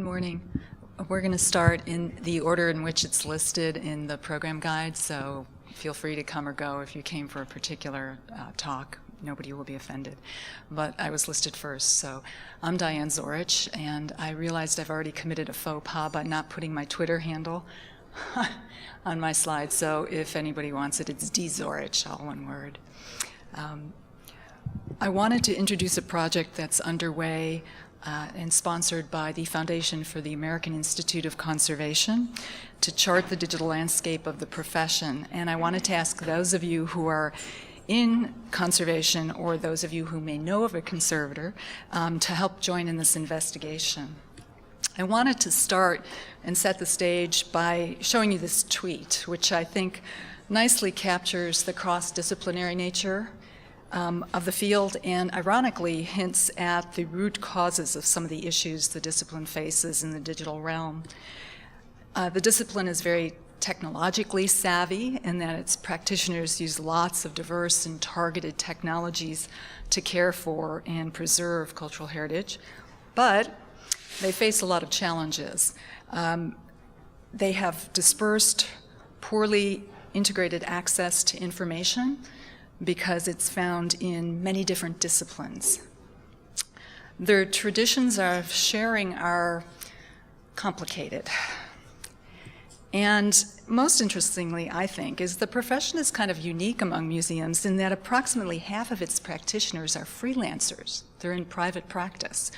morning. We're going to start in the order in which it's listed in the program guide, so feel free to come or go if you came for a particular talk. Nobody will be offended. But I was listed first, so I'm Diane Zorich, and I realized I've already committed a faux pas by not putting my Twitter handle on my slide, so if anybody wants it, it's Zorich, all one word. I wanted to introduce a project that's underway and sponsored by the Foundation for the American Institute of Conservation to chart the digital landscape of the profession. And I wanted to ask those of you who are in conservation or those of you who may know of a conservator to help join in this investigation. I wanted to start and set the stage by showing you this tweet, which I think nicely captures the cross-disciplinary nature of the field and ironically hints at the root causes of some of the issues the discipline faces in the digital realm. The discipline is very technologically savvy in that its practitioners use lots of diverse and targeted technologies to care for and preserve cultural heritage, but they face a lot of challenges. They have dispersed, poorly integrated access to information because it's found in many different disciplines. Their traditions of sharing are complicated. And most interestingly, I think, is the profession is kind of unique among museums in that approximately half of its practitioners are freelancers. They're in private practice.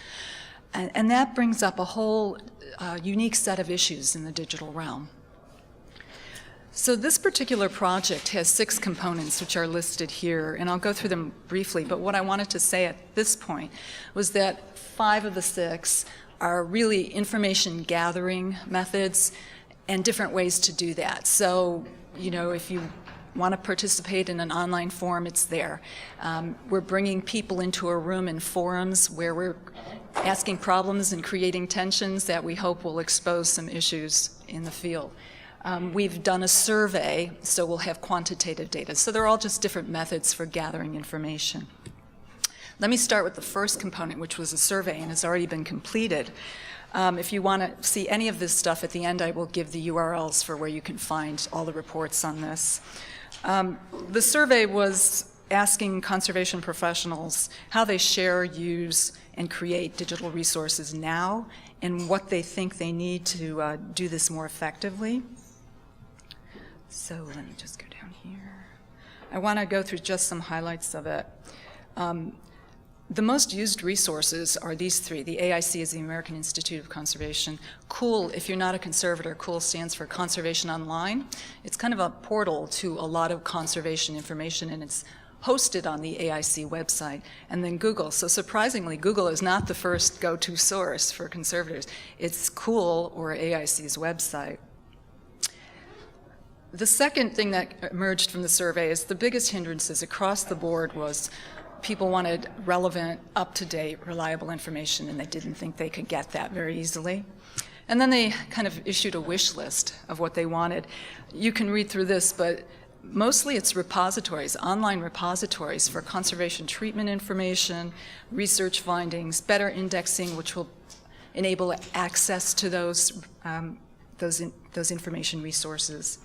And that brings up a whole unique set of issues in the digital realm. So this particular project has 6 components which are listed here, and I'll go through them briefly, but what I wanted to say at this point was that 5 of the 6 are really information gathering methods and different ways to do that. So, you know, if you want to participate in an online forum, it's there. We're bringing people into a room in forums where we're asking problems and creating tensions that we hope will expose some issues in the field. We've done a survey, so we'll have quantitative data. So they're all just different methods for gathering information. Let me start with the first component, which was a survey and has already been completed. If you want to see any of this stuff at the end, I will give the URLs for where you can find all the reports on this. The survey was asking conservation professionals how they share, use, and create digital resources now and what they think they need to do this more effectively. So let me just go down here. I want to go through just some highlights of it. The most used resources are these 3. The AIC is the American Institute of Conservation. COOL, if you're not a conservator, COOL stands for Conservation Online. It's kind of a portal to a lot of conservation information, and it's hosted on the AIC website. And then Google. So surprisingly, Google is not the first go-to source for conservators. It's COOL or AIC's website. The second thing that emerged from the survey is the biggest hindrances across the board was people wanted relevant, up-to-date, reliable information, and they didn't think they could get that very easily. And then they kind of issued a wish list of what they wanted. You can read through this, but mostly it's repositories, online repositories for conservation treatment information, research findings, better indexing, which will enable access to those information resources.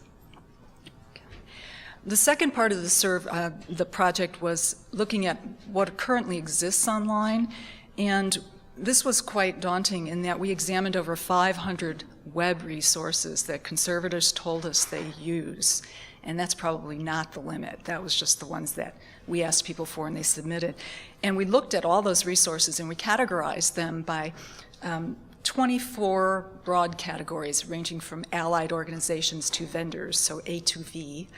The second part of the project was looking at what currently exists online, and this was quite daunting in that we examined over 500 web resources that conservators told us they use, and that's probably not the limit. That was just the ones that we asked people for and they submitted. And we looked at all those resources and we categorized them by 24 broad categories ranging from allied organizations to vendors, so A to V.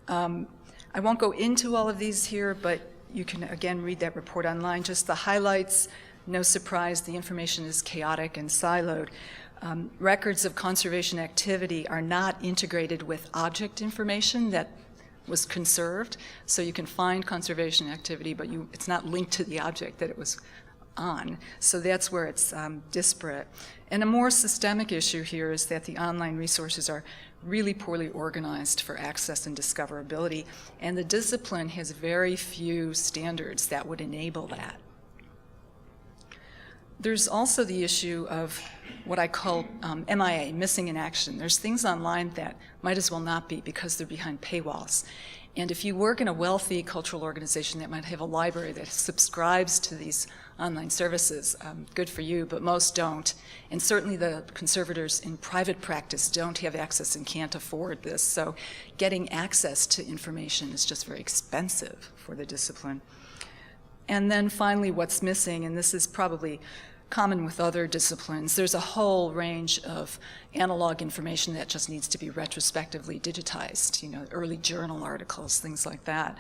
I won't go into all of these here, but you can again read that report online. Just the highlights, no surprise, the information is chaotic and siloed. Records of conservation activity are not integrated with object information that was conserved, so you can find conservation activity, but it's not linked to the object that it was on. So that's where it's disparate. And a more systemic issue here is that the online resources are really poorly organized for access and discoverability, and the discipline has very few standards that would enable that. There's also the issue of what I call MIA, missing in action. There's things online that might as well not be because they're behind paywalls. And if you work in a wealthy cultural organization that might have a library that subscribes to these online services, good for you, but most don't. And certainly the conservators in private practice don't have access and can't afford this. So getting access to information is just very expensive for the discipline. And then finally, what's missing, and this is probably common with other disciplines, there's a whole range of analog information that just needs to be retrospectively digitized, early journal articles, things like that.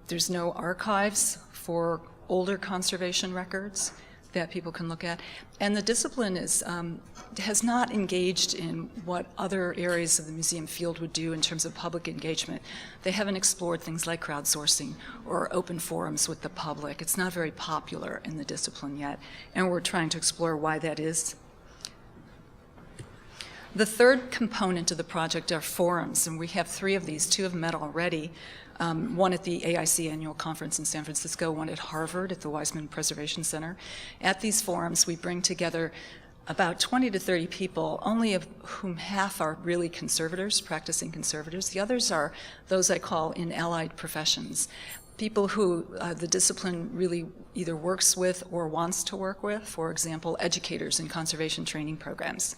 There's no archives for older conservation records that people can look at. And the discipline has not engaged in what other areas of the museum field would do in terms of public engagement. They haven't explored things like crowdsourcing or open forums with the public. It's not very popular in the discipline yet, and we're trying to explore why that is. The third component of the project are forums, and we have 3 of these. 2 have met already. One at the AIC annual conference in San Francisco, one at Harvard at the Weizmann Preservation Center. At these forums, we bring together about 20 to 30 people, only of whom half are really conservators, practicing conservators. The others are those I call in allied professions, people who the discipline really either works with or wants to work with, for example, educators in conservation training programs,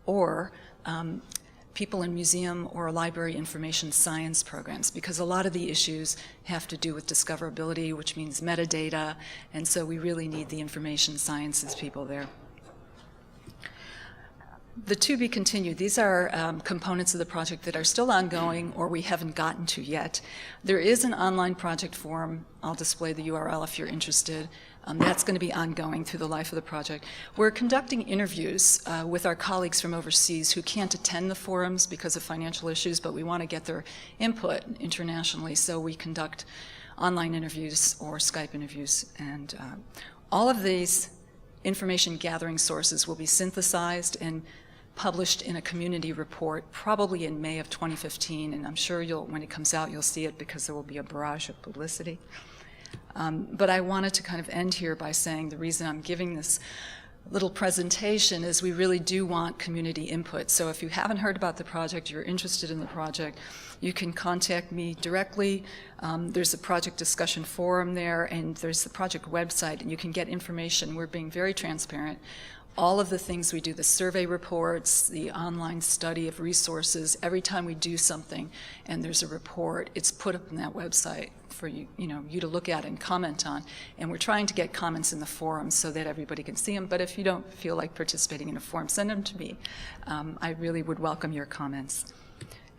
or people in museum or library information science programs, because a lot of the issues have to do with discoverability, which means metadata, and so we really need the information sciences people there. The to be continued, these are components of the project that are still ongoing or we haven't gotten to yet. There is an online project forum. I'll display the URL if you're interested. That's going to be ongoing through the life of the project. We're conducting interviews with our colleagues from overseas who can't attend the forums because of financial issues, but we want to get their input internationally, so we conduct online interviews or Skype interviews. And all of these information gathering sources will be synthesized and published in a community report, probably in May of 2015, and I'm sure when it comes out, you'll see it because there will be a barrage of publicity. But I wanted to kind of end here by saying the reason I'm giving this little presentation is we really do want community input. So if you haven't heard about the project, you're interested in the project, you can contact me directly. There's a project discussion forum there, and there's the project website, and you can get information. We're being very transparent. All of the things we do, the survey reports, the online study of resources, every time we do something and there's a report, it's put up on that website for you to look at and comment on. And we're trying to get comments in the forum so that everybody can see them. But if you don't feel like participating in a forum, send them to me. I really would welcome your comments.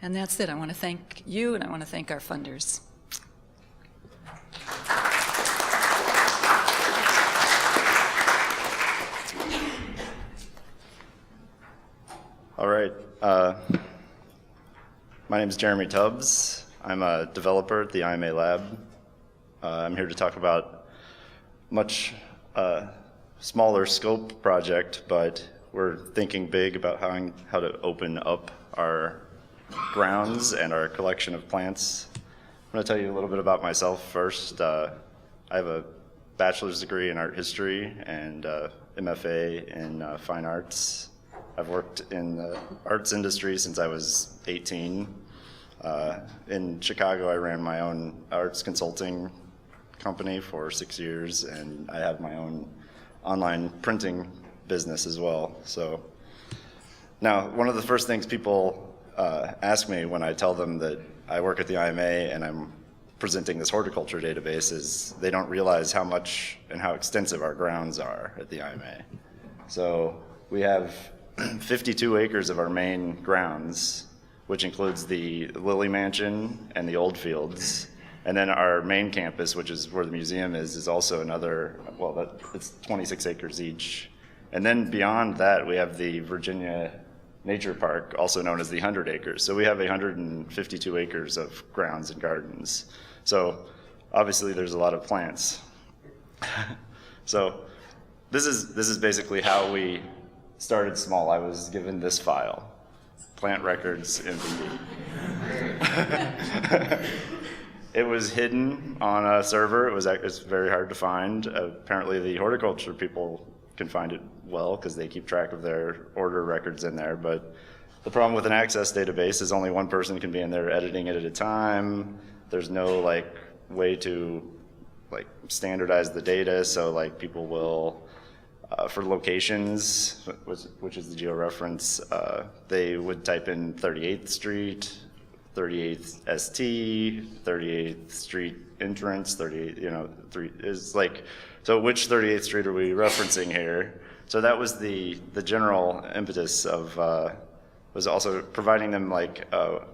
And that's it. I want to thank you, and I want to thank our funders. All right. My name is Jeremy Tubbs. I'm a developer at the IMA Lab. I'm here to talk about much smaller scope project, but we're thinking big about how to open up our grounds and our collection of plants. I'm going to tell you a little bit about myself first. I have a bachelor's degree in art history and MFA in fine arts. I've worked in the arts industry since I was 18. In Chicago, I ran my own arts consulting company for 6 years, and I have my own online printing business as well. So now, one of the first things people ask me when I tell them that I work at the IMA and I'm presenting this horticulture database is they don't realize how much and how extensive our grounds are at the IMA. So we have 52 acres of our main grounds, which includes the Lilly Mansion and the Old Fields. And then our main campus, which is where the museum is also another, it's 26 acres each. And then beyond that, we have the Virginia Nature Park, also known as the 100 acres. So we have 152 acres of grounds and gardens. So obviously there's a lot of plants. So this is basically how we started small. I was given this file, Plant Records MVP. It was hidden on a server. It's very hard to find. Apparently the horticulture people can find it well because they keep track of their order records in there. But the problem with an access database is only one person can be in there editing it at a time. There's no like way to like standardize the data, so like people will for locations, which is the geo-reference, they would type in 38th Street, 38th ST, 38th Street entrance, 38, you know, is like, so which 38th Street are we referencing here? So that was the general impetus of, was also providing them like a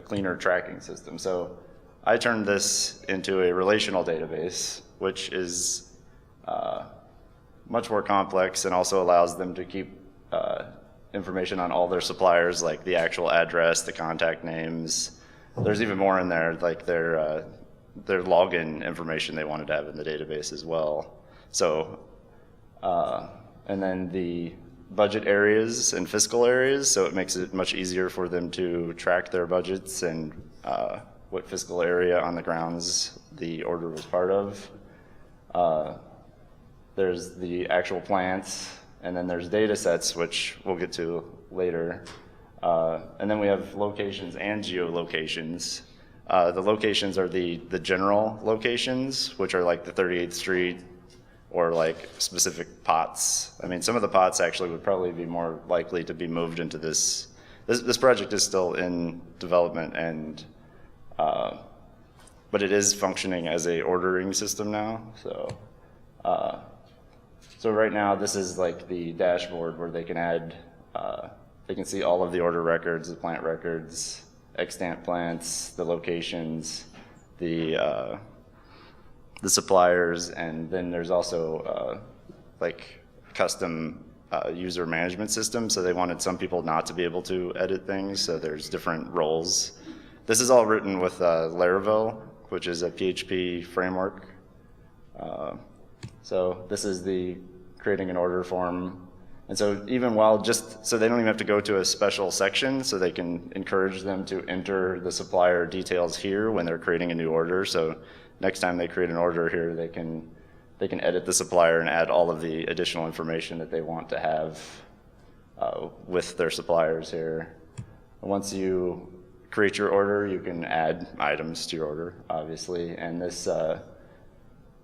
cleaner tracking system. So I turned this into a relational database, which is much more complex and also allows them to keep information on all their suppliers, like the actual address, the contact names. There's even more in there, like their login information they wanted to have in the database as well. So, and then the budget areas and fiscal areas, so it makes it much easier for them to track their budgets and what fiscal area on the grounds the order was part of. There's the actual plants, and then there's data sets, which we'll get to later. And then we have locations and geolocations. The locations are the general locations, which are like the 38th Street or like specific pots. I mean, some of the pots actually would probably be more likely to be moved into this. This project is still in development, and but it is functioning as a ordering system now. So right now, this is like the dashboard where they can add, they can see all of the order records, the plant records, extant plants, the locations, the suppliers, and then there's also like custom user management system. So they wanted some people not to be able to edit things, so there's different roles. This is all written with Laravel, which is a PHP framework. So this is the creating an order form. And so even while so they don't even have to go to a special section, so they can encourage them to enter the supplier details here when they're creating a new order. So next time they create an order here, they can edit the supplier and add all of the additional information that they want to have with their suppliers here. Once you create your order, you can add items to your order, obviously, and this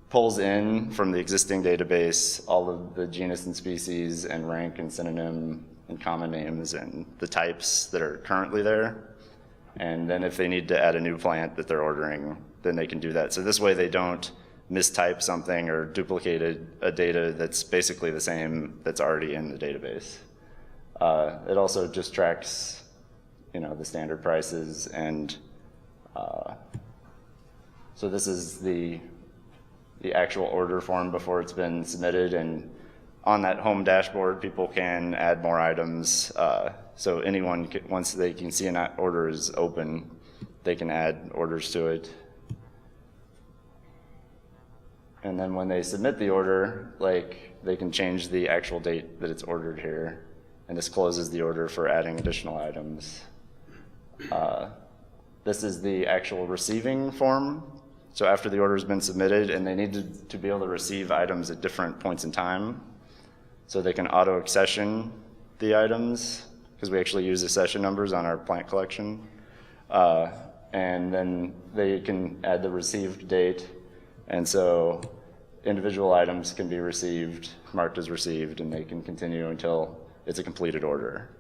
pulls in from the existing database all of the genus and species and rank and synonym and common names and the types that are currently there. And then if they need to add a new plant that they're ordering, then they can do that. So this way they don't mistype something or duplicate a data that's basically the same that's already in the database. It also just tracks, you know, the standard prices, and so this is the actual order form before it's been submitted, and on that home dashboard people can add more items. So anyone, once they can see an order is open, they can add orders to it. And then when they submit the order, like, they can change the actual date that it's ordered here, and this closes the order for adding additional items. This is the actual receiving form. So after the order has been submitted, and they need to be able to receive items at different points in time, so they can auto-accession the items, because we actually use the session numbers on our plant collection. And then they can add the received date, and so individual items can be received, marked as received, and they can continue until it's a completed order.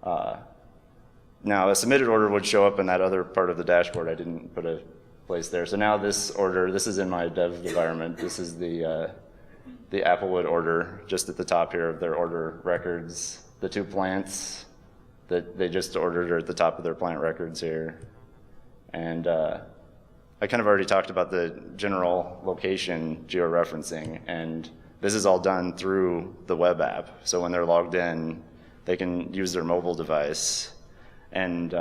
Now, a submitted order would show up in that other part of the dashboard. I didn't put a place there. So now this order, this is in my dev environment. This is the Applewood order just at the top here of their order records. The two plants that they just ordered are at the top of their plant records here. And I kind of already talked about the general location georeferencing, and this is all done through the web app. So when they're logged in, they can use their mobile device and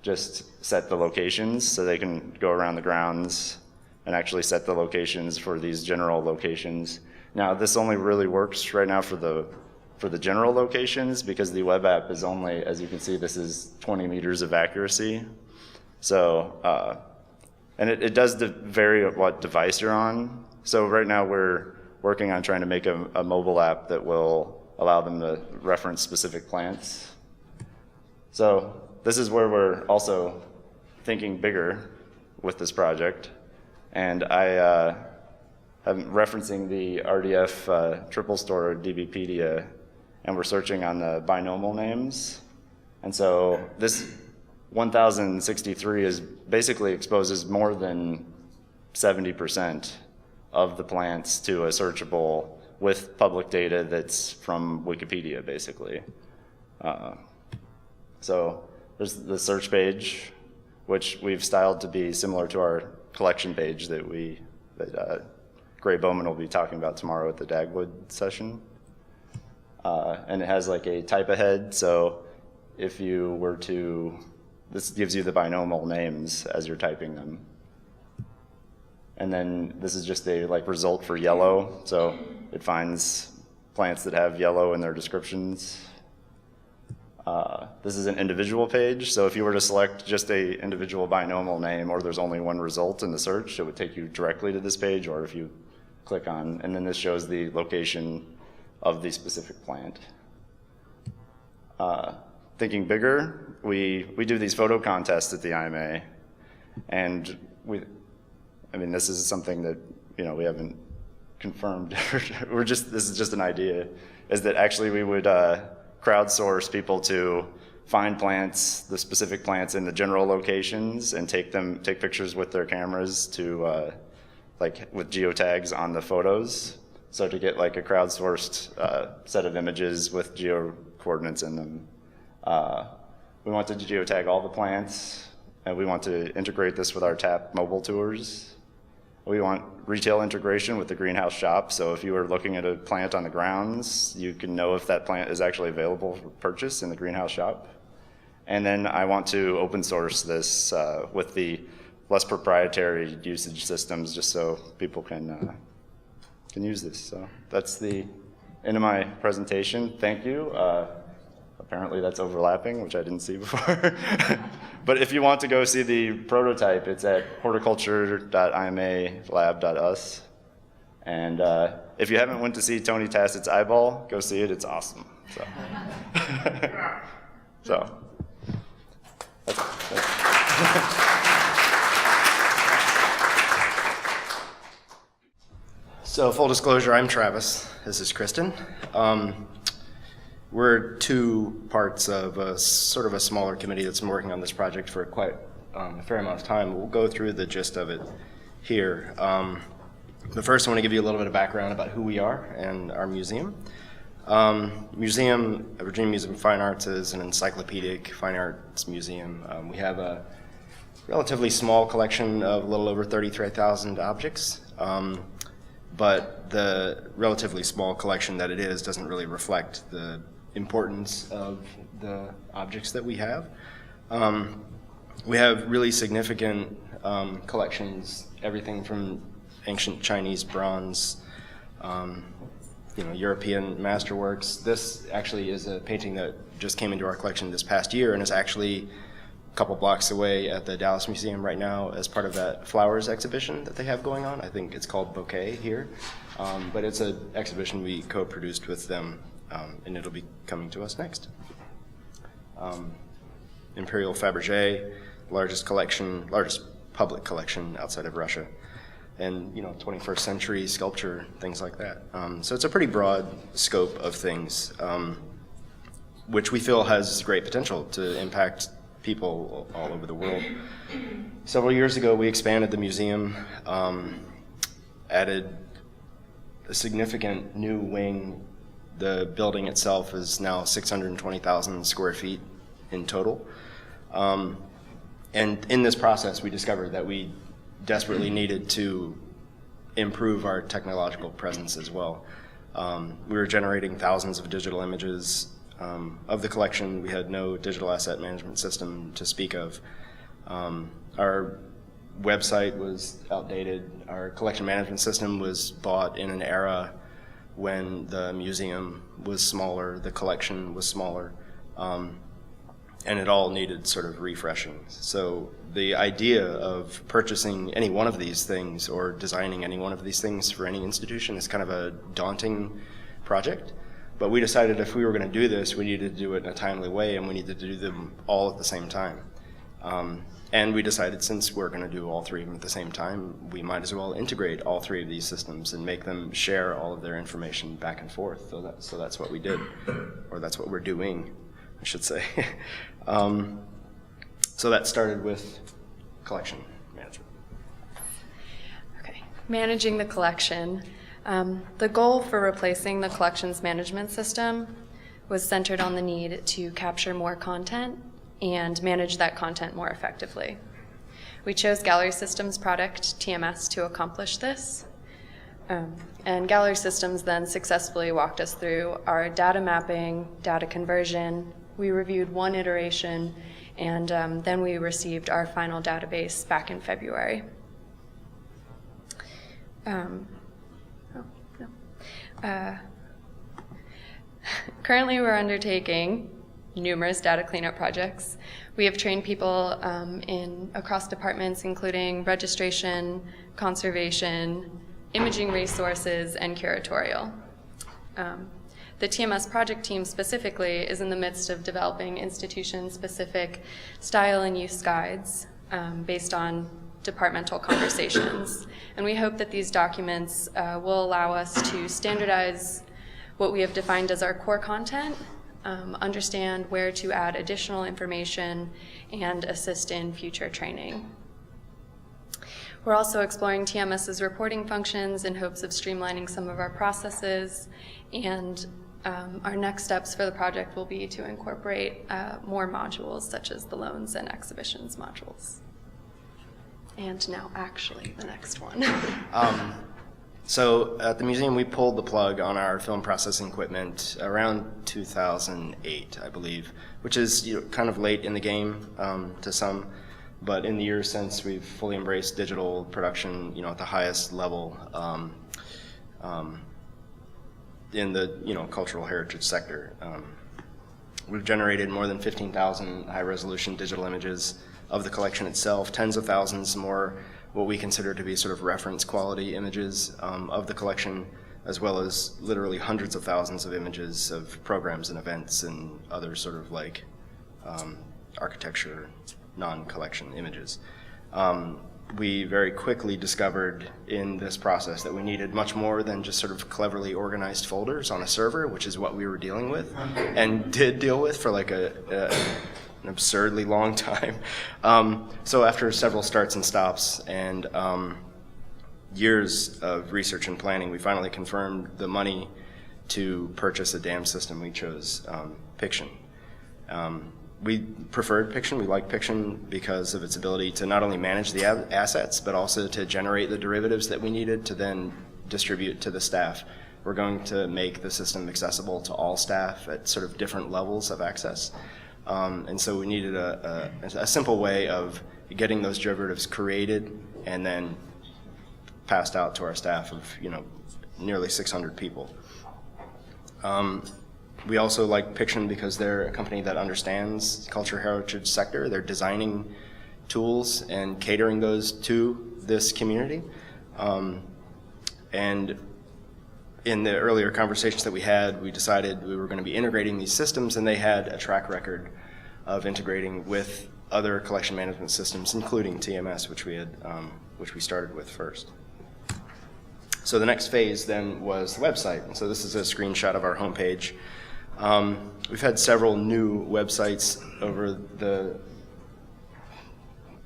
just set the locations, so they can go around the grounds and actually set the locations for these general locations. Now, this only really works right now for the general locations, because the web app is only, as you can see, this is 20 meters of accuracy. So, and it does vary what device you're on. So right now we're working on trying to make a mobile app that will allow them to reference specific plants. So this is where we're also thinking bigger with this project. And I'm referencing the RDF triple store DBpedia, and we're searching on the binomial names. And so this 1063 is basically exposes more than 70% of the plants to a searchable with public data that's from Wikipedia, basically. So there's the search page, which we've styled to be similar to our collection page that Gray Bowman will be talking about tomorrow at the Dagwood session. And it has like a type ahead, so if you were to, this gives you the binomial names as you're typing them. And then this is just a like result for yellow, so it finds plants that have yellow in their descriptions. This is an individual page, so if you were to select just a individual binomial name, or there's only one result in the search, it would take you directly to this page, or if you click on, and then this shows the location of the specific plant. Thinking bigger, we do these photo contests at the IMA, and this is something that we haven't confirmed. This is just an idea, is that actually we would crowdsource people to find plants, the specific plants in the general locations, and take pictures with their cameras to with geotags on the photos. So to get like a crowdsourced set of images with geo coordinates in them. We want to geotag all the plants, and we want to integrate this with our TAP mobile tours. We want retail integration with the greenhouse shop, so if you were looking at a plant on the grounds, you can know if that plant is actually available for purchase in the greenhouse shop. And then I want to open source this with the less proprietary usage systems, just so people can use this. So that's the end of my presentation. Thank you. Apparently that's overlapping, which I didn't see before. But if you want to go see the prototype, it's at horticulture.imalab.us. And if you haven't went to see Tony Tassett's eyeball, go see it. It's awesome. So, that's So full disclosure, I'm Travis. This is Kristin. We're two parts of a sort of a smaller committee that's been working on this project for quite a fair amount of time. We'll go through the gist of it here. But first I want to give you a little bit of background about who we are and our museum. Virginia Museum of Fine Arts is an encyclopedic fine arts museum. We have a relatively small collection of a little over 33,000 objects. But the relatively small collection that it is doesn't really reflect the importance of the objects that we have. We have really significant collections, everything from ancient Chinese bronze, European masterworks. This actually is a painting that just came into our collection this past year and is actually a couple blocks away at the Dallas Museum right now as part of that flowers exhibition that they have going on. I think it's called Bouquet here. But it's an exhibition we co-produced with them, and it'll be coming to us next. Imperial Fabergé, largest public collection outside of Russia, and 21st century sculpture, things like that. So it's a pretty broad scope of things, which we feel has great potential to impact people all over the world. Several years ago, we expanded the museum, added a significant new wing. The building itself is now 620,000 square feet in total. And in this process, we discovered that we desperately needed to improve our technological presence as well. We were generating thousands of digital images of the collection. We had no digital asset management system to speak of. Our website was outdated. Our collection management system was bought in an era when the museum was smaller, the collection was smaller. and it all needed sort of refreshing. So the idea of purchasing any one of these things or designing any one of these things for any institution is kind of a daunting project. But we decided if we were going to do this, we needed to do it in a timely way, and we needed to do them all at the same time. And we decided since we're going to do all three of them at the same time, we might as well integrate all three of these systems and make them share all of their information back and forth. So that's what we did, or that's what we're doing, I should say. So that started with collection management. Okay, managing the collection. The goal for replacing the collections management system was centered on the need to capture more content and manage that content more effectively. We chose Gallery Systems product, TMS, to accomplish this. And Gallery Systems then successfully walked us through our data mapping, data conversion. We reviewed one iteration, and then we received our final database back in February. Currently, we're undertaking numerous data cleanup projects. We have trained people across departments, including registration, conservation, imaging resources, and curatorial. The TMS project team specifically is in the midst of developing institution-specific style and use guides based on departmental conversations. And we hope that these documents will allow us to standardize what we have defined as our core content, understand where to add additional information, and assist in future training. We're also exploring TMS's reporting functions in hopes of streamlining some of our processes, and our next steps for the project will be to incorporate more modules such as the loans and exhibitions modules. And now actually the next one. So at the museum, we pulled the plug on our film processing equipment around 2008, I believe, which is kind of late in the game to some. But in the years since, we've fully embraced digital production, at the highest level in the cultural heritage sector. We've generated more than 15,000 high-resolution digital images of the collection itself, tens of thousands more what we consider to be sort of reference quality images of the collection, as well as literally hundreds of thousands of images of programs and events and other sort of like architecture, non-collection images. We very quickly discovered in this process that we needed much more than just sort of cleverly organized folders on a server, which is what we were dealing with and did deal with for like an absurdly long time. So after several starts and stops and years of research and planning, we finally confirmed the money to purchase a DAM system. We chose Piction. We preferred Piction. We liked Piction because of its ability to not only manage the assets, but also to generate the derivatives that we needed to then distribute to the staff. We're going to make the system accessible to all staff at sort of different levels of access. And so we needed a simple way of getting those derivatives created and then passed out to our staff of nearly 600 people. We also like Piction because they're a company that understands the culture heritage sector. They're designing tools and catering those to this community. And in the earlier conversations that we had, we decided we were going to be integrating these systems, and they had a track record of integrating with other collection management systems, including TMS, which we started with first. So the next phase then was the website. And so this is a screenshot of our homepage. We've had several new websites over the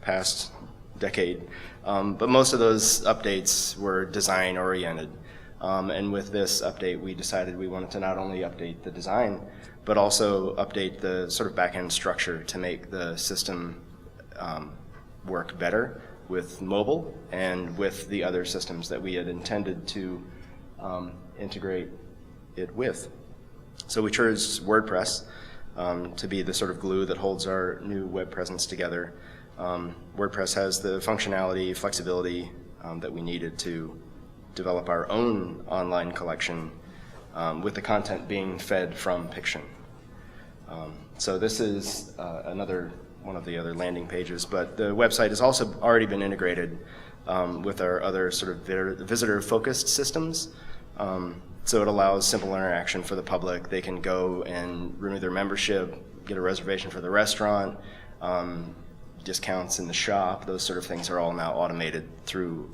past decade, but most of those updates were design oriented. And with this update, we decided we wanted to not only update the design, but also update the sort of back-end structure to make the system work better with mobile and with the other systems that we had intended to integrate it with. So we chose WordPress to be the sort of glue that holds our new web presence together. WordPress has the functionality, flexibility that we needed to develop our own online collection with the content being fed from Piction. So this is another one of the other landing pages, but the website has also already been integrated with our other sort of visitor-focused systems. So it allows simple interaction for the public. They can go and renew their membership, get a reservation for the restaurant, discounts in the shop. Those sort of things are all now automated through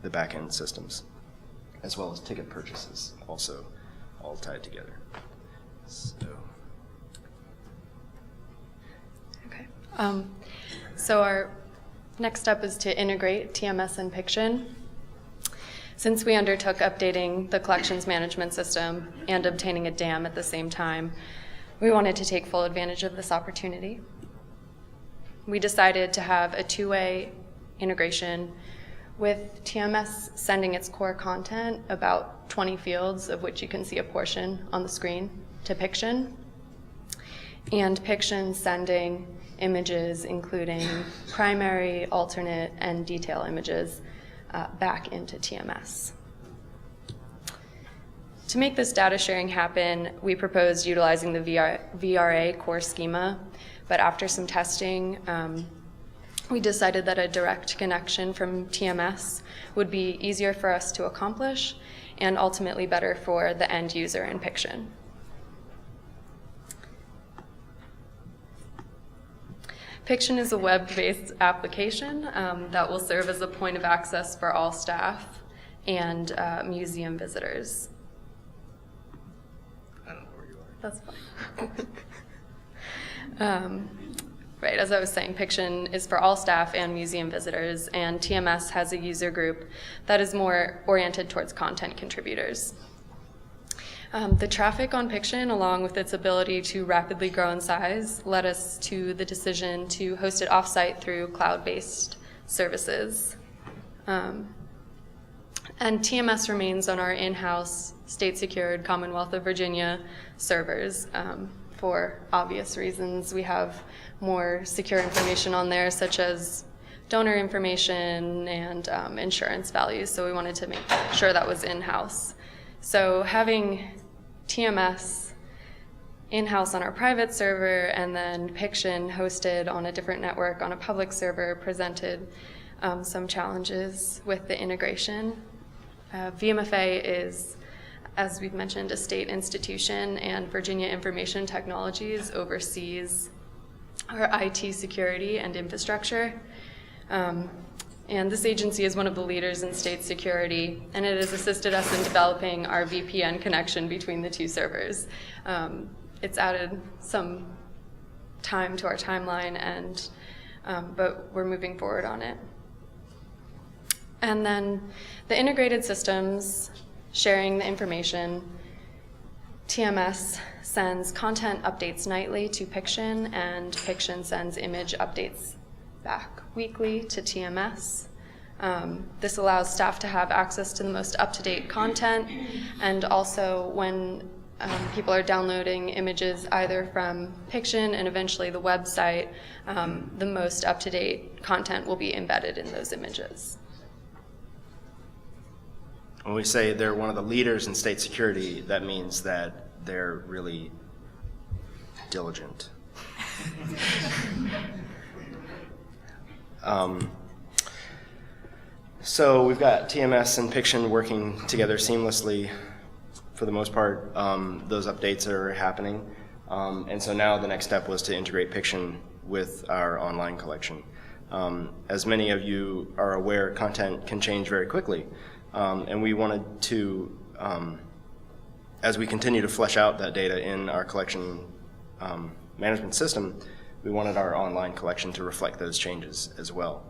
the back-end systems, as well as ticket purchases, also all tied together. So our next step is to integrate TMS and Piction. Since we undertook updating the collections management system and obtaining a dam at the same time, we wanted to take full advantage of this opportunity. We decided to have a two-way integration with TMS sending its core content, about 20 fields, of which you can see a portion on the screen, to Piction, and Piction sending images including primary, alternate, and detail images back into TMS. To make this data sharing happen, we proposed utilizing the VRA core schema, but after some testing, we decided that a direct connection from TMS would be easier for us to accomplish and ultimately better for the end user in Piction. Piction is a web-based application that will serve as a point of access for all staff and museum visitors. I don't know where you are. That's fine. Right, as I was saying, Piction is for all staff and museum visitors, and TMS has a user group that is more oriented towards content contributors. The traffic on Piction, along with its ability to rapidly grow in size, led us to the decision to host it offsite through cloud-based services. And TMS remains on our in-house, state-secured Commonwealth of Virginia servers for obvious reasons. We have more secure information on there, such as donor information and insurance values, so we wanted to make sure that was in-house. So having TMS in-house on our private server and then Piction hosted on a different network on a public server presented some challenges with the integration. VMFA is, as we've mentioned, a state institution, and Virginia Information Technologies oversees our IT security and infrastructure. And this agency is one of the leaders in state security, and it has assisted us in developing our VPN connection between the two servers. It's added some time to our timeline, and but we're moving forward on it. And then the integrated systems sharing the information. TMS sends content updates nightly to Piction, and Piction sends image updates back weekly to TMS. This allows staff to have access to the most up-to-date content, and also when people are downloading images either from Piction and eventually the website, the most up-to-date content will be embedded in those images. When we say they're one of the leaders in state security, that means that they're really diligent. So we've got TMS and Piction working together seamlessly for the most part. Those updates are happening. And so now the next step was to integrate Piction with our online collection. As many of you are aware, content can change very quickly. And we wanted to, as we continue to flesh out that data in our collection management system, we wanted our online collection to reflect those changes as well.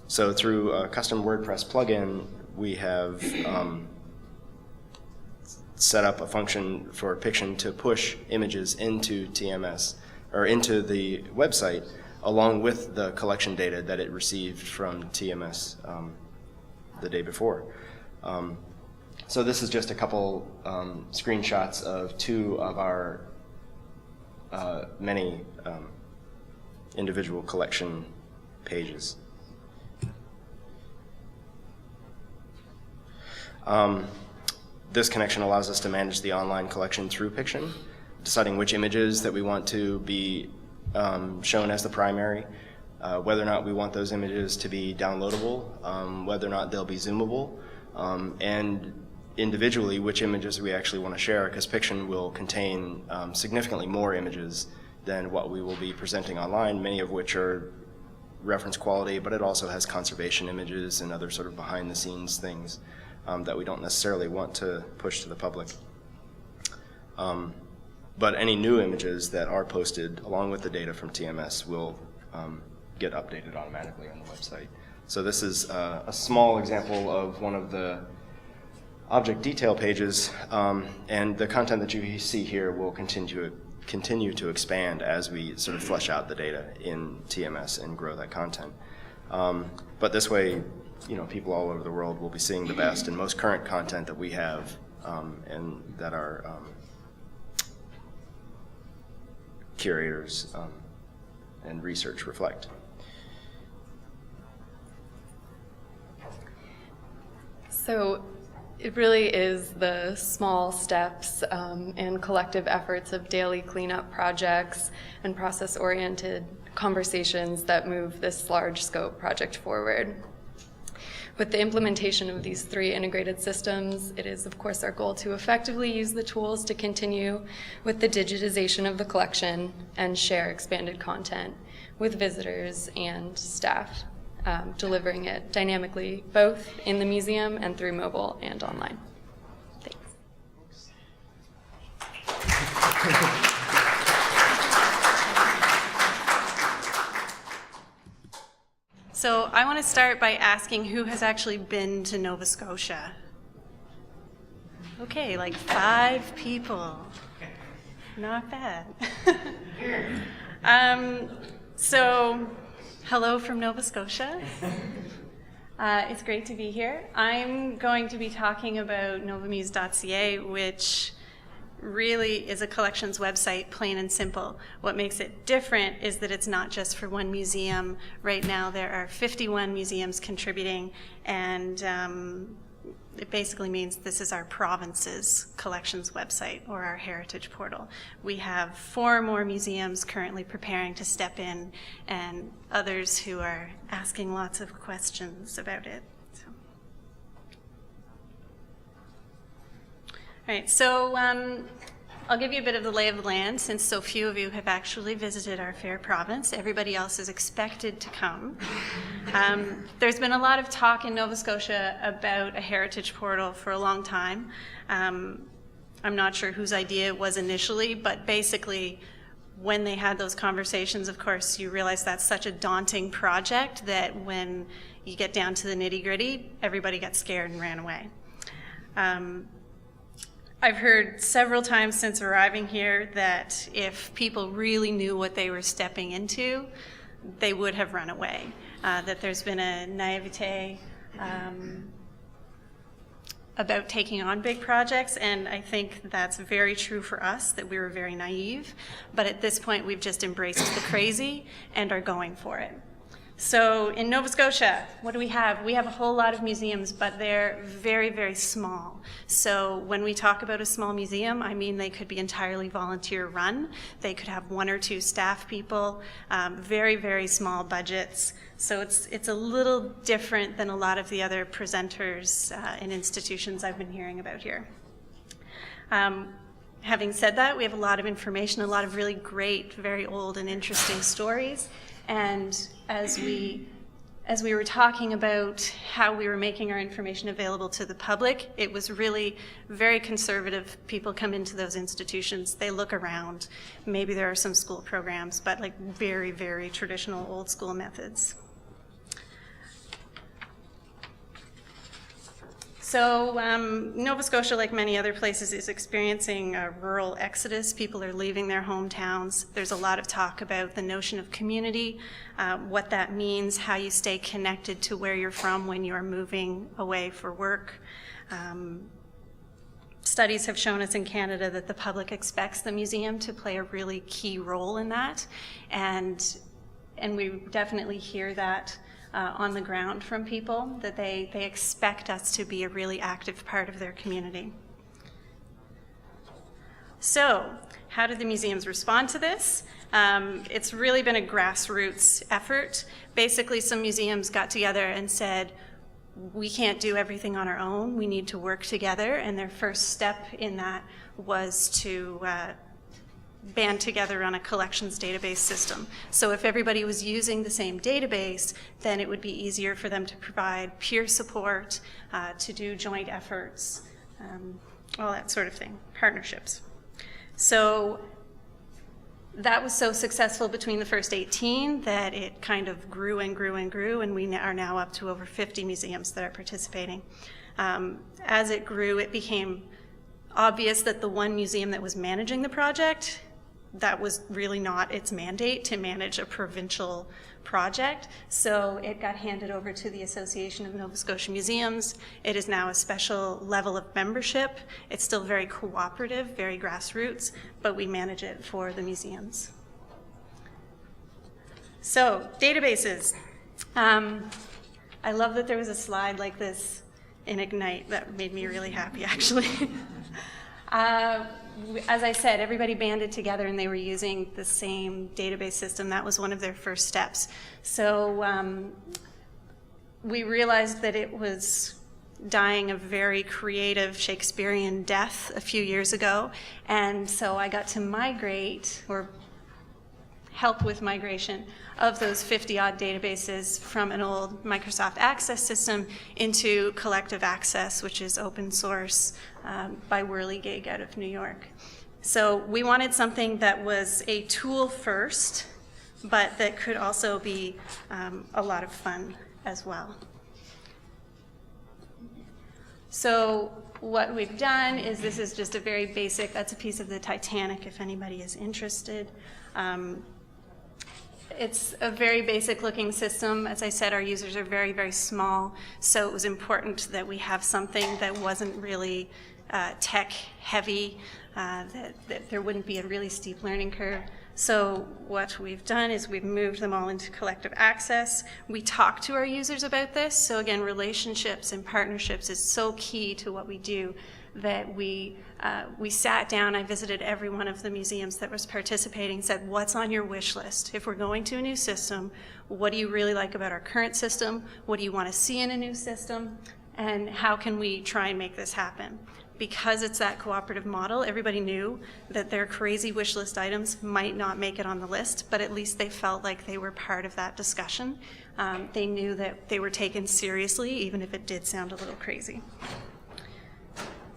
So through a custom WordPress plugin, we have set up a function for Piction to push images into TMS, or into the website, along with the collection data that it received from TMS the day before. So this is just a couple screenshots of two of our many individual collection pages. This connection allows us to manage the online collection through Piction. deciding which images that we want to be shown as the primary, whether or not we want those images to be downloadable, whether or not they'll be zoomable, and individually which images we actually want to share, because Piction will contain significantly more images than what we will be presenting online, many of which are reference quality, but it also has conservation images and other sort of behind the scenes things that we don't necessarily want to push to the public. But any new images that are posted along with the data from TMS will get updated automatically on the website. So this is a small example of one of the object detail pages, and the content that you see here will continue to expand as we sort of flesh out the data in TMS and grow that content. But this way, people all over the world will be seeing the best and most current content that we have and that our curators and research reflect. So it really is the small steps and collective efforts of daily cleanup projects and process-oriented conversations that move this large scope project forward. With the implementation of these 3 integrated systems, it is of course our goal to effectively use the tools to continue with the digitization of the collection and share expanded content with visitors and staff, delivering it dynamically both in the museum and through mobile and online. Thanks. So I want to start by asking who has actually been to Nova Scotia? Okay, like 5 people. Not bad. So hello from Nova Scotia. It's great to be here. I'm going to be talking about novamuse.ca, which really is a collections website, plain and simple. What makes it different is that it's not just for one museum. Right now there are 51 museums contributing, and it basically means this is our province's collections website or our heritage portal. We have 4 more museums currently preparing to step in, and others who are asking lots of questions about it. All right, so I'll give you a bit of the lay of the land, since so few of you have actually visited our fair province. Everybody else is expected to come. There's been a lot of talk in Nova Scotia about a heritage portal for a long time. I'm not sure whose idea it was initially, but basically when they had those conversations, of course, you realize that's such a daunting project that when you get down to the nitty-gritty, everybody got scared and ran away. I've heard several times since arriving here that if people really knew what they were stepping into, they would have run away. That there's been a naivete about taking on big projects, and I think that's very true for us, that we were very naive. But at this point, we've just embraced the crazy and are going for it. So in Nova Scotia, what do we have? We have a whole lot of museums, but they're very, very small. So when we talk about a small museum, I mean they could be entirely volunteer run. They could have 1 or 2 staff people, very, very small budgets. So it's a little different than a lot of the other presenters and institutions I've been hearing about here. Having said that, we have a lot of information, a lot of really great, very old and interesting stories. And as we were talking about how we were making our information available to the public, it was really very conservative. People come into those institutions, they look around. Maybe there are some school programs, but like very, very traditional old school methods. So Nova Scotia, like many other places, is experiencing a rural exodus. People are leaving their hometowns. There's a lot of talk about the notion of community, what that means, how you stay connected to where you're from when you're moving away for work. Studies have shown us in Canada that the public expects the museum to play a really key role in that, and we definitely hear that on the ground from people, that they expect us to be a really active part of their community. So, how did the museums respond to this? It's really been a grassroots effort. Basically, some museums got together and said, we can't do everything on our own, we need to work together, and their first step in that was to band together on a collections database system. So if everybody was using the same database, then it would be easier for them to provide peer support, to do joint efforts, all that sort of thing, partnerships. So that was so successful between the first 18 that it kind of grew and grew and grew, and we are now up to over 50 museums that are participating. As it grew, it became obvious that the one museum that was managing the project, that was really not its mandate to manage a provincial project. So it got handed over to the Association of Nova Scotia Museums. It is now a special level of membership. It's still very cooperative, very grassroots, but we manage it for the museums. So, databases. I love that there was a slide like this in Ignite. That made me really happy, actually. As I said, everybody banded together and they were using the same database system. That was one of their first steps. So we realized that it was dying a very creative Shakespearean death a few years ago. And so I got to migrate, or help with migration, of those 50-odd databases from an old Microsoft Access system into Collective Access, which is open source by Whirligig out of New York. So we wanted something that was a tool first, but that could also be a lot of fun as well. So what we've done is, this is just a very basic, that's a piece of the Titanic if anybody is interested. It's a very basic looking system. As I said, our users are very, very small, so it was important that we have something that wasn't really tech heavy, that there wouldn't be a really steep learning curve. So what we've done is we've moved them all into Collective Access. We talk to our users about this. So again, relationships and partnerships is so key to what we do, that we sat down. I visited every one of the museums that was participating, said, what's on your wish list? If we're going to a new system, what do you really like about our current system? What do you want to see in a new system? And how can we try and make this happen? Because it's that cooperative model, everybody knew that their crazy wish list items might not make it on the list, but at least they felt like they were part of that discussion. They knew that they were taken seriously, even if it did sound a little crazy.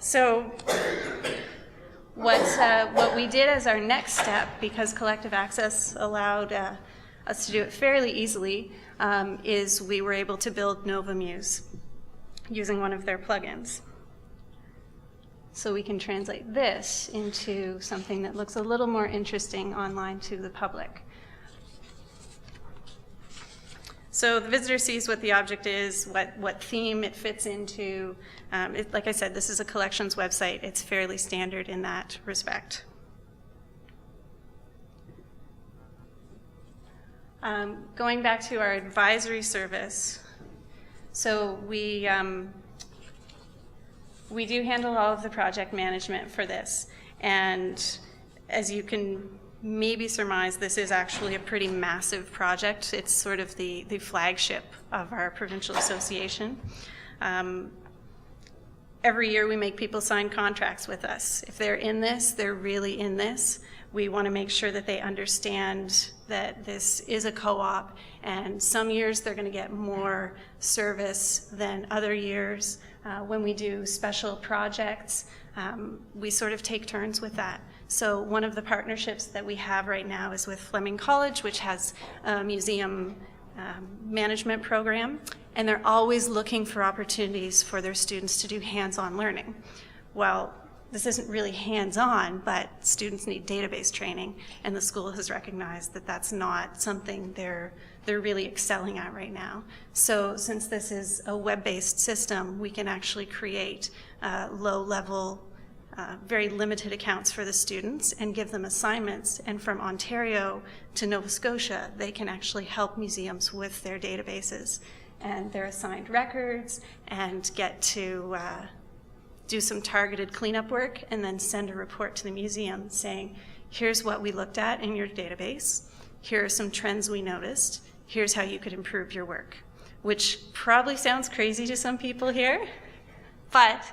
So what we did as our next step, because Collective Access allowed us to do it fairly easily, is we were able to build Nova Muse using one of their plugins. So we can translate this into something that looks a little more interesting online to the public. So the visitor sees what the object is, what theme it fits into. Like I said, this is a collections website. It's fairly standard in that respect. Going back to our advisory service, so we do handle all of the project management for this. And as you can maybe surmise, this is actually a pretty massive project. It's sort of the flagship of our provincial association. Every year we make people sign contracts with us. If they're in this, they're really in this. We want to make sure that they understand that this is a co-op, and some years they're going to get more service than other years. When we do special projects, we sort of take turns with that. So one of the partnerships that we have right now is with Fleming College, which has a museum management program, and they're always looking for opportunities for their students to do hands-on learning. Well, this isn't really hands-on, but students need database training, and the school has recognized that that's not something they're really excelling at right now. So since this is a web-based system, we can actually create low-level, very limited accounts for the students and give them assignments. And from Ontario to Nova Scotia, they can actually help museums with their databases and their assigned records, and get to do some targeted cleanup work, and then send a report to the museum saying, here's what we looked at in your database, here are some trends we noticed, here's how you could improve your work. Which probably sounds crazy to some people here, but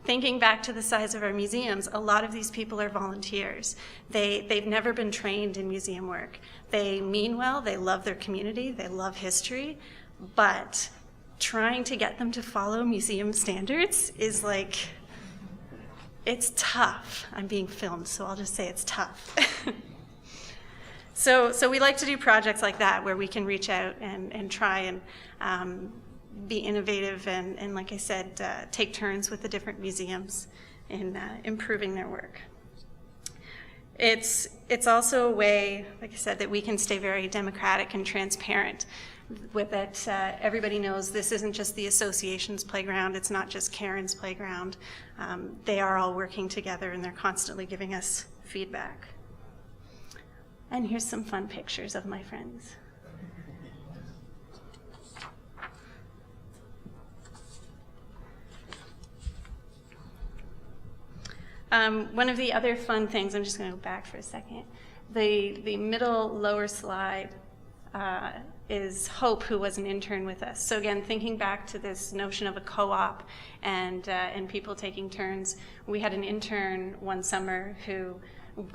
thinking back to the size of our museums, a lot of these people are volunteers. They've never been trained in museum work. They mean well, they love their community, they love history, but trying to get them to follow museum standards is like, it's tough. I'm being filmed, so I'll just say it's tough. So we like to do projects like that where we can reach out and try and be innovative and like I said, take turns with the different museums in improving their work. It's also a way, like I said, that we can stay very democratic and transparent with that everybody knows this isn't just the association's playground, it's not just Karen's playground. They are all working together and they're constantly giving us feedback. And here's some fun pictures of my friends. One of the other fun things, I'm just going to go back for a second. The middle lower slide is Hope, who was an intern with us. So again, thinking back to this notion of a co-op and people taking turns, we had an intern one summer who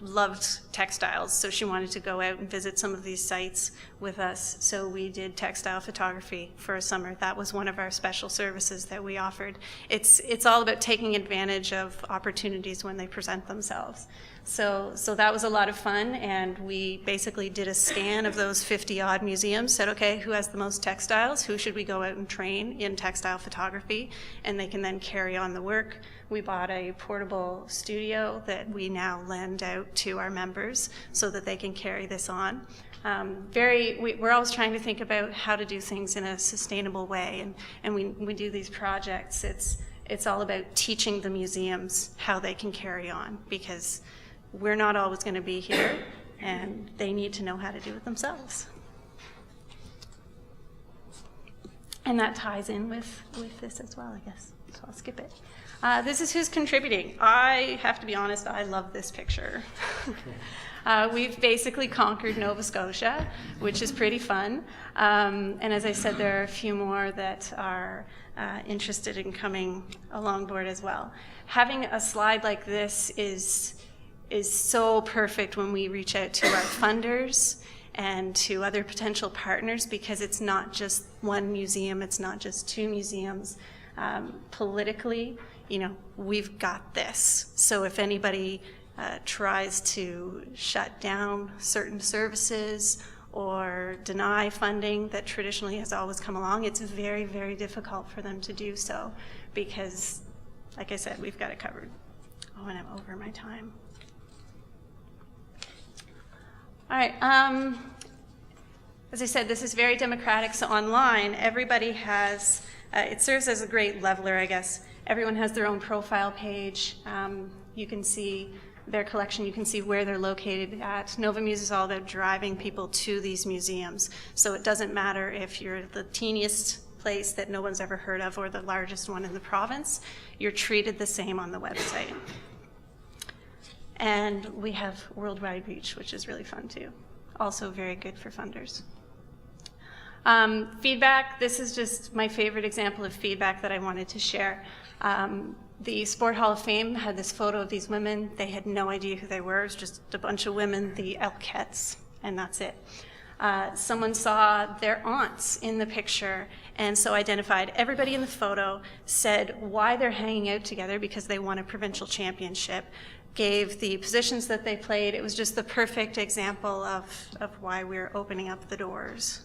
loved textiles, so she wanted to go out and visit some of these sites with us. So we did textile photography for a summer. That was one of our special services that we offered. It's all about taking advantage of opportunities when they present themselves. So that was a lot of fun, and we basically did a scan of those 50-odd museums, said, okay, who has the most textiles? Who should we go out and train in textile photography? And they can then carry on the work. We bought a portable studio that we now lend out to our members so that they can carry this on. We're always trying to think about how to do things in a sustainable way, and we do these projects. It's all about teaching the museums how they can carry on, because we're not always going to be here, and they need to know how to do it themselves. And that ties in with this as well, I guess, so I'll skip it. This is who's contributing. I have to be honest, I love this picture. We've basically conquered Nova Scotia, which is pretty fun. And as I said, there are a few more that are interested in coming along board as well. Having a slide like this is so perfect when we reach out to our funders and to other potential partners, because it's not just one museum, it's not just two museums. Politically, we've got this. So if anybody tries to shut down certain services or deny funding that traditionally has always come along, it's very, very difficult for them to do so, because, like I said, we've got it covered. Oh, and I'm over my time. All right, as I said, this is very democratic, so online, everybody has, it serves as a great leveler, I guess. Everyone has their own profile page. You can see their collection, you can see where they're located at. Nova Muse is all about driving people to these museums, so it doesn't matter if you're the teeniest place that no one's ever heard of or the largest one in the province, you're treated the same on the website. And we have worldwide reach, which is really fun too. Also very good for funders. Feedback, this is just my favorite example of feedback that I wanted to share. The Sport Hall of Fame had this photo of these women. They had no idea who they were. It was just a bunch of women, the Elkettes, and that's it. Someone saw their aunts in the picture, and so identified everybody in the photo, said why they're hanging out together, because they won a provincial championship, gave the positions that they played. It was just the perfect example of why we're opening up the doors.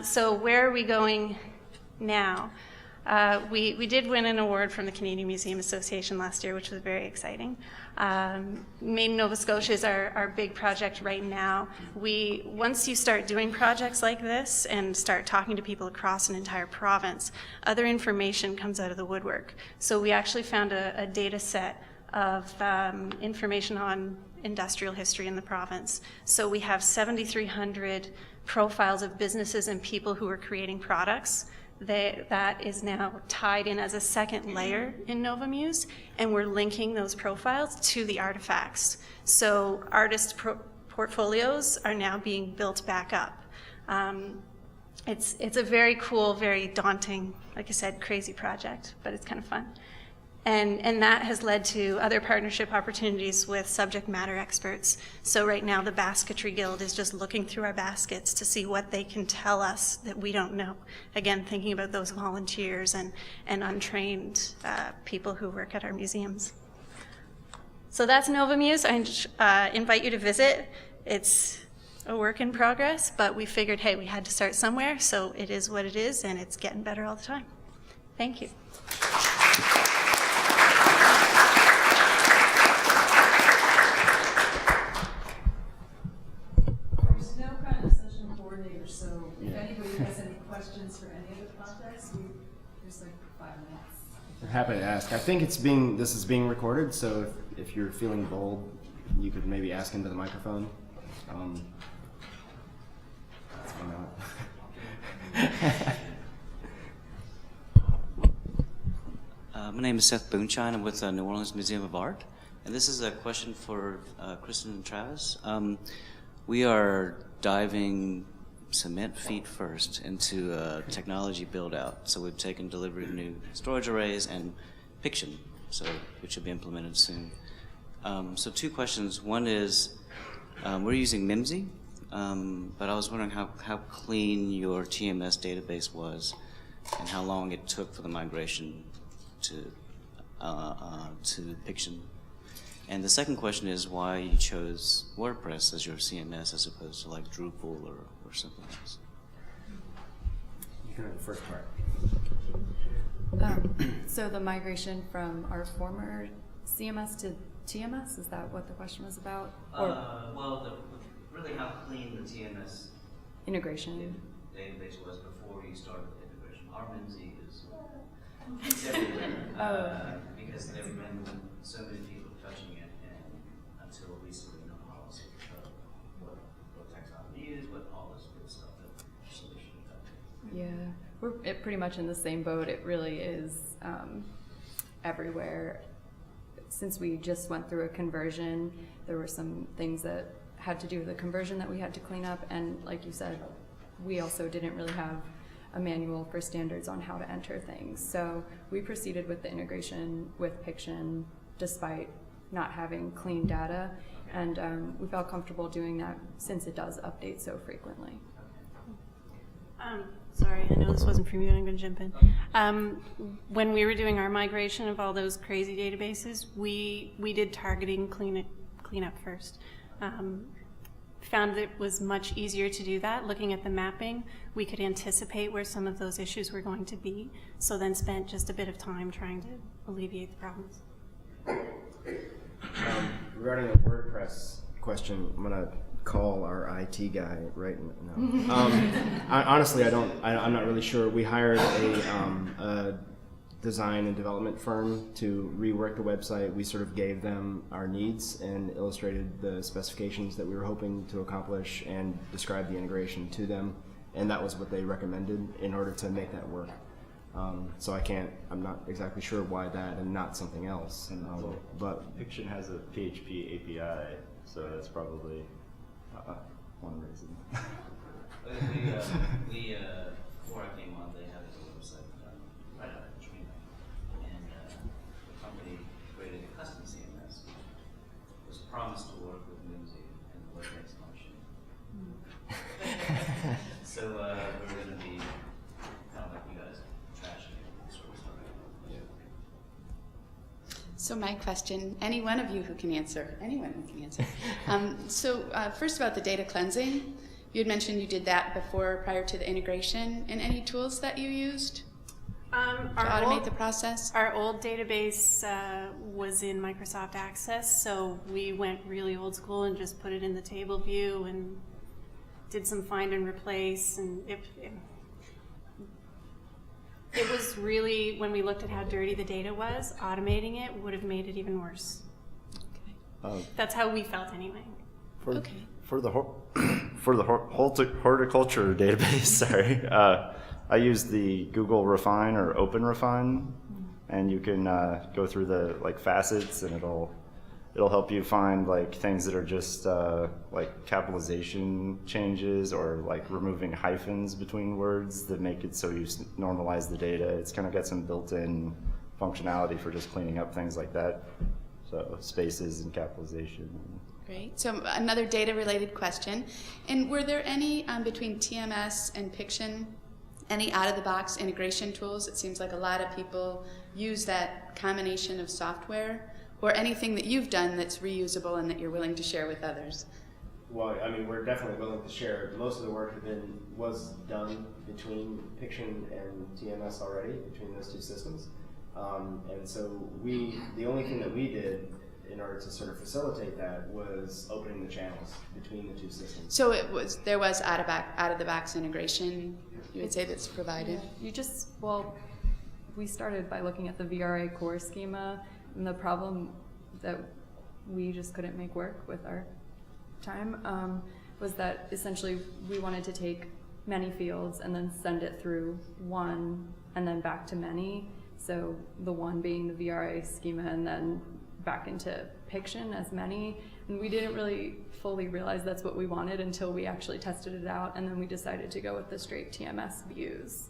So where are we going now? We did win an award from the Canadian Museum Association last year, which was very exciting. Made in Nova Scotia is our big project right now. Once you start doing projects like this and start talking to people across an entire province, other information comes out of the woodwork. So we actually found a data set of information on industrial history in the province. So we have 7,300 profiles of businesses and people who are creating products that is now tied in as a second layer in NovaMuse, and we're linking those profiles to the artifacts. So portfolios are now being built back up. It's a very cool, very daunting, like I said, crazy project, but it's kind of fun. And that has led to other partnership opportunities with subject matter experts. So right now the Basketry Guild is just looking through our baskets to see what they can tell us that we don't know. Again, thinking about those volunteers and untrained people who work at our museums. So that's NovaMuse. I invite you to visit. It's a work in progress, but we figured, hey, we had to start somewhere, so it is what it is, and it's getting better all the time. Thank you. There's no kind of session coordinator, so if anybody has any questions for any of the projects, there's like 5 minutes. I'm happy to ask. I think this is being recorded, so if you're feeling bold, you could maybe ask into the microphone. That's why not. My name is Seth Boonshine. I'm with the New Orleans Museum of Art. And this is a question for Kristin and Travis. We are diving cement feet first into a technology build-out. So we've taken delivery of new storage arrays and Piction, which will be implemented soon. So 2 questions. One is, we're using MIMSI, but I was wondering how clean your TMS database was and how long it took for the migration to Piction. And the second question is why you chose WordPress as your CMS as opposed to like Drupal or something else. You can have the first part. So the migration from our former CMS to TMS, is that what the question was about? Or Really how clean the TMS integration? database was before you started the integration. Our MIMSI is everywhere because there have been so many people touching it, and until recently, no policy of what taxonomy is, what all this good stuff that solution that. Yeah, we're pretty much in the same boat. It really is everywhere. Since we just went through a conversion, there were some things that had to do with the conversion that we had to clean up, and like you said, we also didn't really have a manual for standards on how to enter things. So we proceeded with the integration with Piction despite not having clean data, and we felt comfortable doing that since it does update so frequently. Sorry, I know this wasn't for me, but I'm going to jump in. When we were doing our migration of all those crazy databases, we did targeting cleanup first. Found that it was much easier to do that. Looking at the mapping, we could anticipate where some of those issues were going to be, so then spent just a bit of time trying to alleviate the problems. Regarding the WordPress question, I'm gonna call our IT guy right now. Honestly, I'm not really sure. We hired a design and development firm to rework the website. We sort of gave them our needs and illustrated the specifications that we were hoping to accomplish and described the integration to them, and that was what they recommended in order to make that work. So I'm not exactly sure why that and not something else. But Piction has a PHP API, so that's probably one reason. Before I came on, they had a website right out of training, and the company created a custom CMS, which was promised to work with MIMSI and the WordPress function. So we're going to be kind of like you guys, trashing it sort of stuff. Yeah. So my question, any one of you who can answer, anyone who can answer. First about the data cleansing, you had mentioned you did that prior to the integration, and any tools that you used to automate the process? Our old database was in Microsoft Access, so we went really old school and just put it in the table view and did some find and replace, and it was really, when we looked at how dirty the data was, automating it would have made it even worse. Okay. That's how we felt anyway. For the horticulture database, sorry, I use the Google Refine or Open Refine, and you can go through the like facets, and it'll help you find like things that are just like capitalization changes or like removing hyphens between words that make it so you normalize the data. It's kind of got some built-in functionality for just cleaning up things like that. So spaces and capitalization. Great. So another data-related question. And were there any, between TMS and Piction, any out-of-the-box integration tools? It seems like a lot of people use that combination of software, or anything that you've done that's reusable and that you're willing to share with others. Well, I mean, we're definitely willing to share. Most of the work was done between Piction and TMS already, between those two systems. And so the only thing that we did in order to sort of facilitate that was opening the channels between the two systems. So there was out-of-the-box integration, you would say, that's provided? We started by looking at the VRA core schema, and the problem that we just couldn't make work with our time was that essentially we wanted to take many fields and then send it through one and then back to many. So the one being the VRA schema and then back into Piction as many. And we didn't really fully realize that's what we wanted until we actually tested it out, and then we decided to go with the straight TMS views.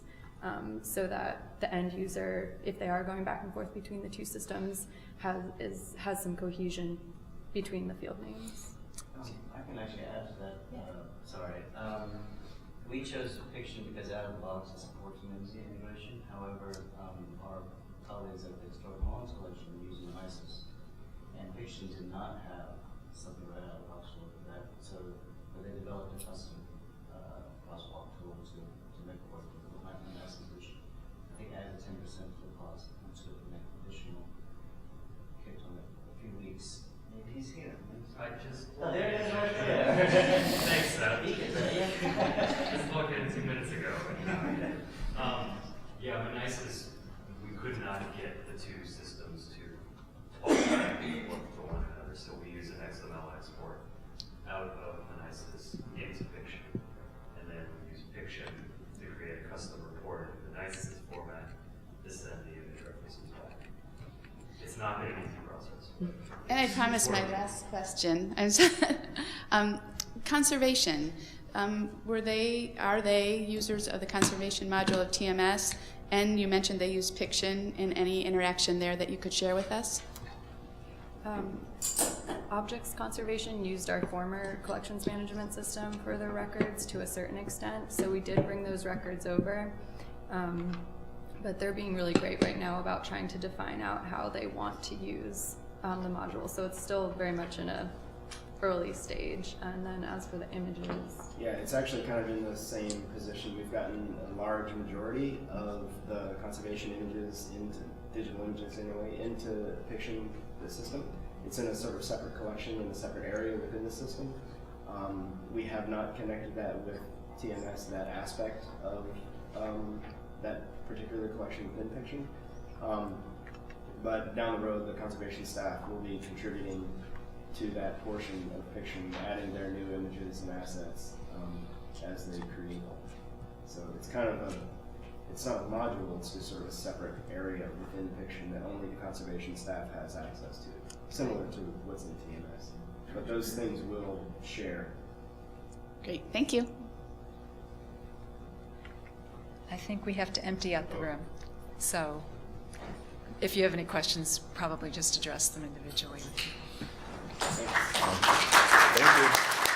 So that the end user, if they are going back and forth between the two systems, has some cohesion between the field names. I can actually add to that. We chose Piction because out of the box it supports MCN integration. However, our colleagues at the Historic Homes Collection were using ISIS, and Piction did not have something right out of the box for that. So they developed a custom crosswalk tool to make it work with the ISIS, which I think added 10% to the cost, and so we make additional kicked on it a few weeks. Maybe he's here. I just. Oh, there it is right there. Thanks, Seth. Just logged in 2 minutes ago. Yeah, but ISIS, we could not get the two systems to talk back and forth to one another, so we use an XML export out of an ISIS into Piction, and then we use Piction to create a custom report in the ISIS format to send the image references back. It's not an easy process. And I promise my last question. Conservation. Are they users of the conservation module of TMS? And you mentioned they use Piction in any interaction there that you could share with us? Objects Conservation used our former collections management system for their records to a certain extent, so we did bring those records over. But they're being really great right now about trying to define out how they want to use the module. So it's still very much in a early stage. And then as for the images, Yeah, it's actually kind of in the same position. We've gotten a large majority of the conservation images into digital images anyway, into Piction, the system. It's in a sort of separate collection in a separate area within the system. We have not connected that with TMS, that aspect of that particular collection within Piction. But down the road, the conservation staff will be contributing to that portion of Piction, adding their new images and assets as they create them. So it's kind of it's not a module, it's just sort of a separate area within Piction that only the conservation staff has access to, similar to what's in TMS. But those things will share. Great, thank you. I think we have to empty out the room. So if you have any questions, probably just address them individually. Thank you.